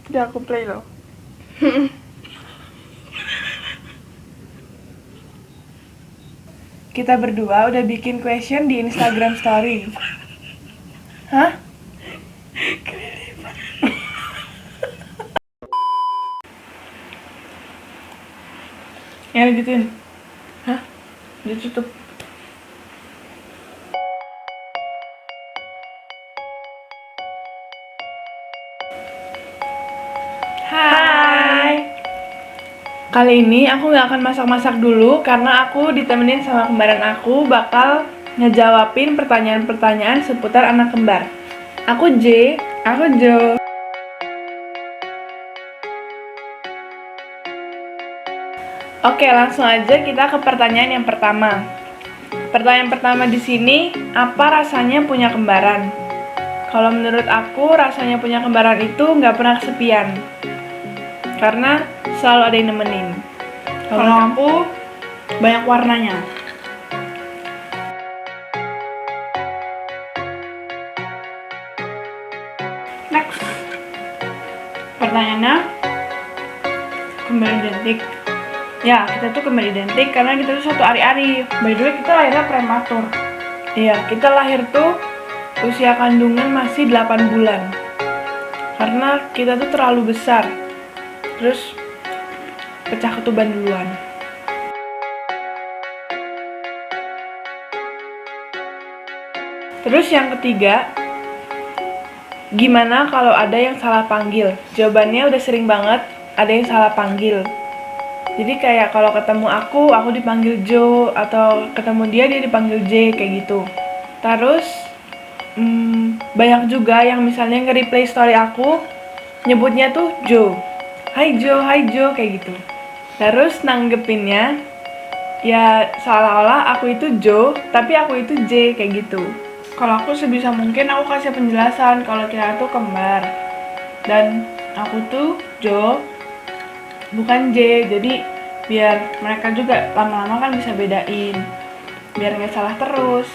Udah aku play loh. Kita berdua udah bikin question di Instagram story. Hah? Ya lanjutin. Hah? Ditutup. Hai. Kali ini aku nggak akan masak-masak dulu karena aku ditemenin sama kembaran aku bakal ngejawabin pertanyaan-pertanyaan seputar anak kembar. Aku J, aku Jo. Oke, langsung aja kita ke pertanyaan yang pertama. Pertanyaan pertama di sini, apa rasanya punya kembaran? Kalau menurut aku, rasanya punya kembaran itu nggak pernah kesepian. Karena selalu ada yang nemenin. Kalau aku banyak warnanya. Next. Pertanyaannya, kembar identik. Ya, kita tuh kembar identik karena kita tuh satu ari-ari. By the way, kita lahirnya prematur. Iya, kita lahir tuh usia kandungan masih 8 bulan. Karena kita tuh terlalu besar. Terus pecah ketuban duluan. Terus yang ketiga, gimana kalau ada yang salah panggil? Jawabannya udah sering banget ada yang salah panggil. Jadi kayak kalau ketemu aku dipanggil Jo, atau ketemu dia dipanggil J, kayak gitu. Terus banyak juga yang misalnya nge-replay story aku nyebutnya tuh Jo. Hai Jo, kayak gitu. Terus nanggepinnya ya seolah-olah aku itu Jo, tapi aku itu J, kayak gitu. Kalau aku sebisa mungkin aku kasih penjelasan kalau kita tuh kembar. Dan aku tuh Jo, bukan J. Jadi biar mereka juga lama-lama kan bisa bedain. Biar nggak salah terus.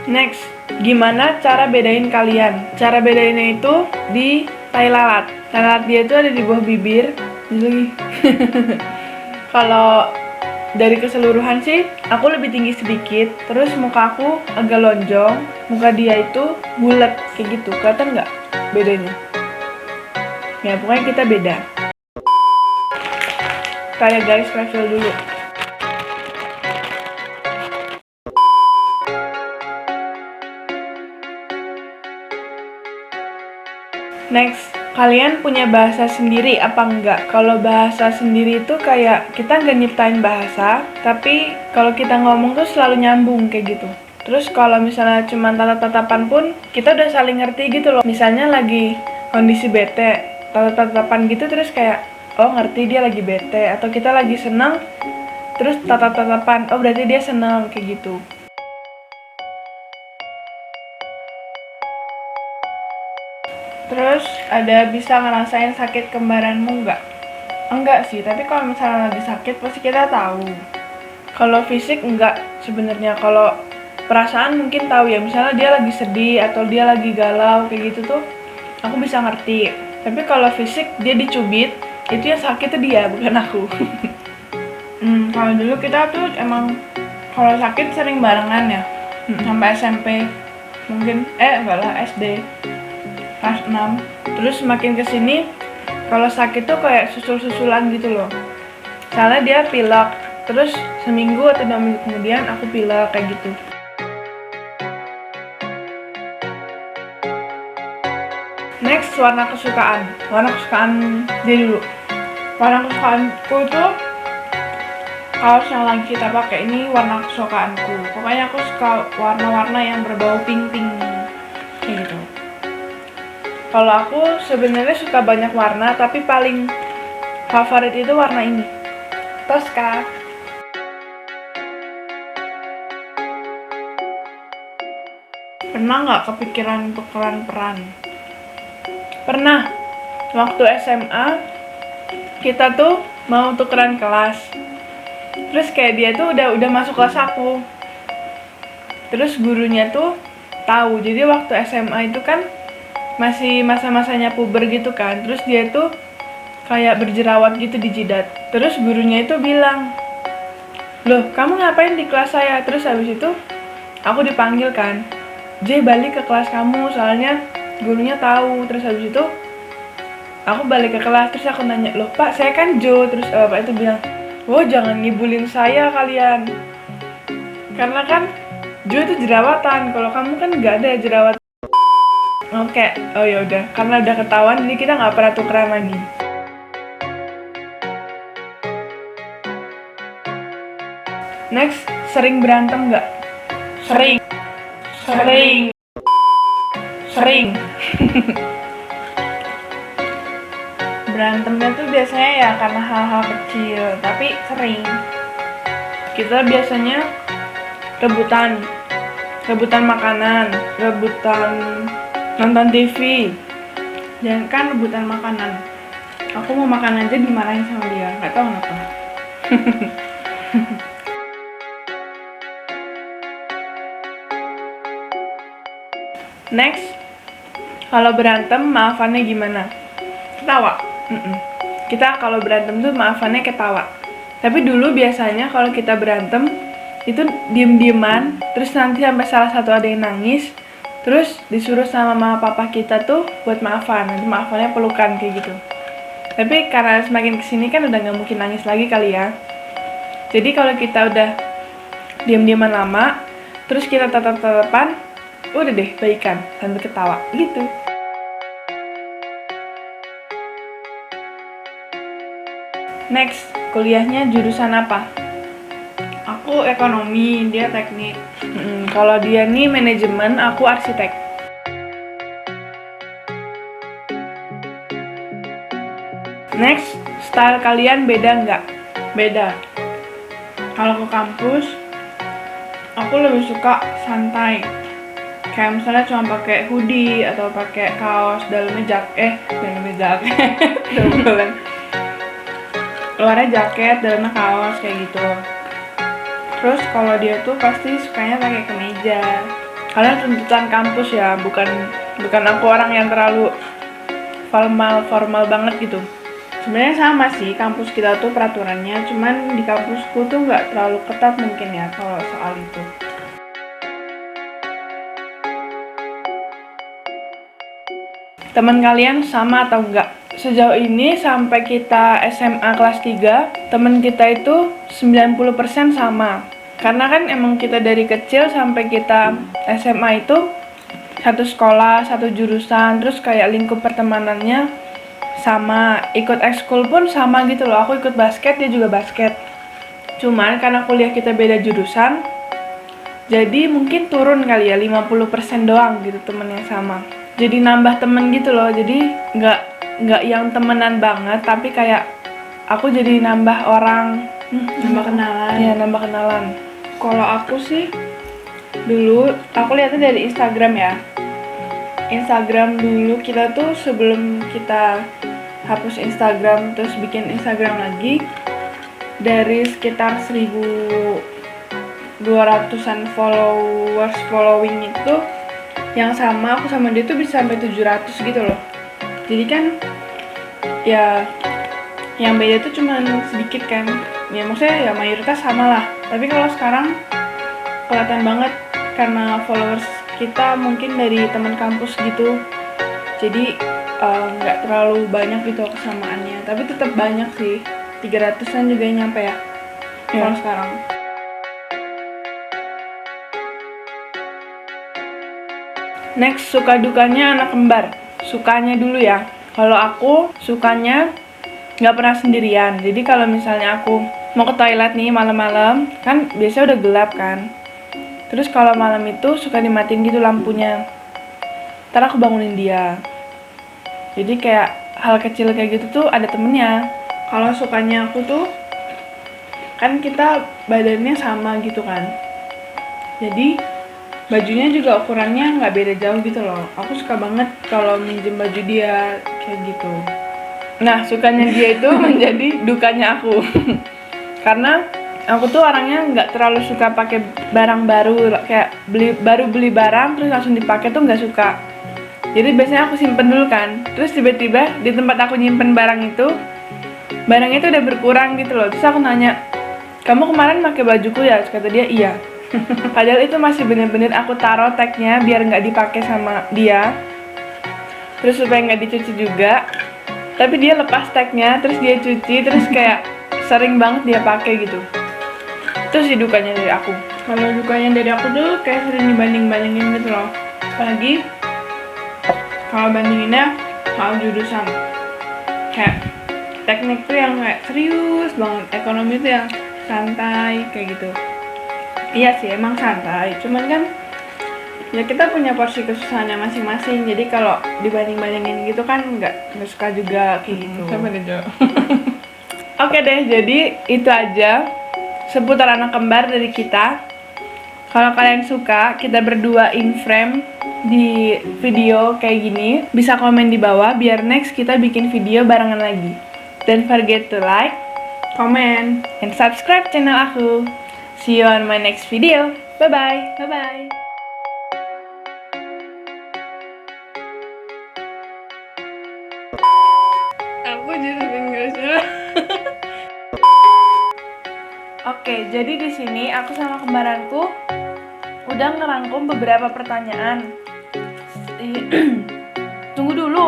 Next, gimana cara bedain kalian? Cara bedainnya itu di tai lalat. Tai lalat dia itu ada di bawah bibir. Ini lagi. Kalau dari keseluruhan sih, aku lebih tinggi sedikit. Terus muka aku agak lonjong. Muka dia itu bulat kayak gitu. Kelihatan nggak bedanya? Ya pokoknya kita beda. Kayak garis level dulu. Next, kalian punya bahasa sendiri apa enggak? Kalau bahasa sendiri itu kayak kita nggak nyiptain bahasa, tapi kalau kita ngomong tuh selalu nyambung kayak gitu. Terus kalau misalnya cuma tatap-tatapan pun, kita udah saling ngerti gitu loh. Misalnya lagi kondisi bete, tatap-tatapan gitu terus kayak, oh ngerti dia lagi bete. Atau kita lagi senang, terus tatap-tatapan, oh berarti dia senang, kayak gitu. Terus ada bisa ngerasain sakit kembaranmu nggak? Enggak sih, tapi kalau misalnya lagi sakit pasti kita tahu. Kalau fisik enggak sebenarnya. Kalau perasaan mungkin tahu ya, misalnya dia lagi sedih atau dia lagi galau kayak gitu tuh aku bisa ngerti. Tapi kalau fisik dia dicubit, itu yang sakit tuh dia, bukan aku. Kalau dulu kita tuh emang kalau sakit sering barengan ya. Sampai SMP. Mungkin enggak lah, SD. Kelas 6. Terus makin kesini kalau sakit tuh kayak susul-susulan gitu loh. Soalnya dia pilek, terus seminggu atau 2 minggu kemudian aku pilek kayak gitu. Next, warna kesukaan. Warna kesukaan dia dulu. Warna kesukaanku tuh kaos yang lagi kita pakai ini warna kesukaanku. Pokoknya aku suka warna-warna yang berbau pink-pink kayak gitu. Kalau aku sebenarnya suka banyak warna, tapi paling favorit itu warna ini, Tosca. Pernah nggak kepikiran tukeran peran? Pernah, waktu SMA kita tuh mau tukeran kelas. Terus kayak dia tuh udah masuk kelas aku. Terus gurunya tuh tahu. Jadi waktu SMA itu kan masih masa-masanya puber gitu kan. Terus dia tuh kayak berjerawat gitu di jidat. Terus gurunya itu bilang, "Loh, kamu ngapain di kelas saya?" Terus habis itu aku dipanggil kan, "J, balik ke kelas kamu." Soalnya gurunya tahu. Terus habis itu aku balik ke kelas, terus aku nanya, "Loh Pak, saya kan Jo." Terus Bapak itu bilang, "Oh, jangan ngibulin saya kalian. Karena kan Jo itu jerawatan, kalau kamu kan nggak ada jerawat." Oke, oh ya udah, karena udah ketahuan jadi kita nggak pernah tukeran lagi. Next, sering berantem nggak? Sering. Berantemnya tuh biasanya ya karena hal-hal kecil, tapi sering. Kita biasanya rebutan makanan, rebutan nonton TV. Jangan kan rebutan makanan. Aku mau makan aja dimarahin sama dia, nggak tahu kenapa. Next, kalau berantem maafannya gimana? Ketawa. Kita kalau berantem tuh maafannya ketawa. Tapi dulu biasanya kalau kita berantem itu diem-dieman, terus nanti sampai salah satu ada yang nangis, terus disuruh sama mama papa kita tuh buat maafan. Nanti maafannya pelukan kayak gitu. Tapi karena semakin kesini kan udah nggak mungkin nangis lagi kali ya. Jadi kalau kita udah diem-dieman lama, terus kita tatap-tatapan, udah deh baikan sambil ketawa gitu. Next, kuliahnya jurusan apa? Aku ekonomi, dia teknik. Kalau dia nih manajemen, aku arsitek. Next, style kalian beda nggak? Beda. Kalau ke kampus, aku lebih suka santai. Kayak misalnya cuma pakai hoodie atau pakai kaos dalamnya jaket, luarnya jaket, dalamnya kaos kayak gitu. Terus kalau dia tuh pasti sukanya pakai kemeja. Kalian tuntutan kampus ya, bukan aku orang yang terlalu formal banget gitu. Sebenarnya sama sih kampus kita tuh peraturannya, cuman di kampusku tuh nggak terlalu ketat mungkin ya kalau soal itu. Teman kalian sama atau enggak? Sejauh ini sampai kita SMA kelas 3, teman kita itu 90% sama. Karena kan emang kita dari kecil sampai kita SMA itu satu sekolah, satu jurusan, terus kayak lingkup pertemanannya sama, ikut ekskul pun sama gitu loh. Aku ikut basket, dia juga basket. Cuman karena kuliah kita beda jurusan, jadi mungkin turun kali ya 50% doang gitu temen yang sama. Jadi nambah temen gitu loh, jadi nggak yang temenan banget, tapi kayak aku jadi nambah orang, Nambah kenalan. ya nambah kenalan. Kalau aku sih dulu aku lihatnya dari Instagram ya. Instagram dulu kita tuh sebelum kita hapus Instagram terus bikin Instagram lagi, dari sekitar 1.200-an following itu yang sama aku sama dia tuh bisa sampai 700 gitu loh. Jadi kan ya yang beda tuh cuman sedikit kan. Ya maksudnya ya mayoritas sama lah. Tapi kalau sekarang kelihatan banget karena followers kita mungkin dari teman kampus gitu. Jadi nggak terlalu banyak gitu kesamaannya. Tapi tetap banyak sih. 300-an juga yang nyampe ya. Kalau sekarang. Next, suka dukanya anak kembar. Sukanya dulu ya. Kalau aku sukanya nggak pernah sendirian. Jadi kalau misalnya aku mau ke toilet nih malam-malam, kan biasanya udah gelap kan. Terus kalau malam itu suka dimatiin gitu lampunya. Ntar aku bangunin dia. Jadi kayak hal kecil kayak gitu tuh ada temennya. Kalau sukanya aku tuh kan kita badannya sama gitu kan. Jadi bajunya juga ukurannya nggak beda jauh gitu loh. Aku suka banget kalau minjem baju dia kayak gitu. Nah, sukanya dia itu menjadi dukanya aku. Karena Aku tuh orangnya nggak terlalu suka pakai barang baru, kayak beli barang terus langsung dipakai tuh nggak suka. Jadi biasanya aku simpen dulu kan, terus tiba-tiba di tempat aku nyimpen barang itu udah berkurang gitu loh. Terus aku nanya, kamu kemarin pakai bajuku ya? Terus kata dia iya. Padahal itu masih bener-bener aku taruh tagnya biar nggak dipakai sama dia, terus supaya nggak dicuci juga. Tapi dia lepas tagnya, terus dia cuci, terus kayak sering banget dia pakai gitu. Itu sih dukanya dari aku. Kalau dukanya dari aku tuh kayak sering dibanding-bandingin gitu loh. Apalagi kalau bandinginnya soal jurusan. Kayak teknik tuh yang kayak serius banget, ekonomi tuh yang santai kayak gitu. Iya sih emang santai, cuman kan ya kita punya porsi kesusahannya masing-masing. Jadi kalau dibanding-bandingin gitu kan nggak suka juga kayak gitu. Sampai deh, Jo. Oke deh, jadi itu aja seputar anak kembar dari kita. Kalau kalian suka kita berdua in frame di video kayak gini, bisa komen di bawah biar next kita bikin video barengan lagi. Don't forget to like, Komen. and subscribe channel aku. See you on my next video. Bye bye. Bye bye. Aku jadi nggak salah. Oke, jadi di sini aku sama kembaranku udah ngerangkum beberapa pertanyaan. Tunggu dulu.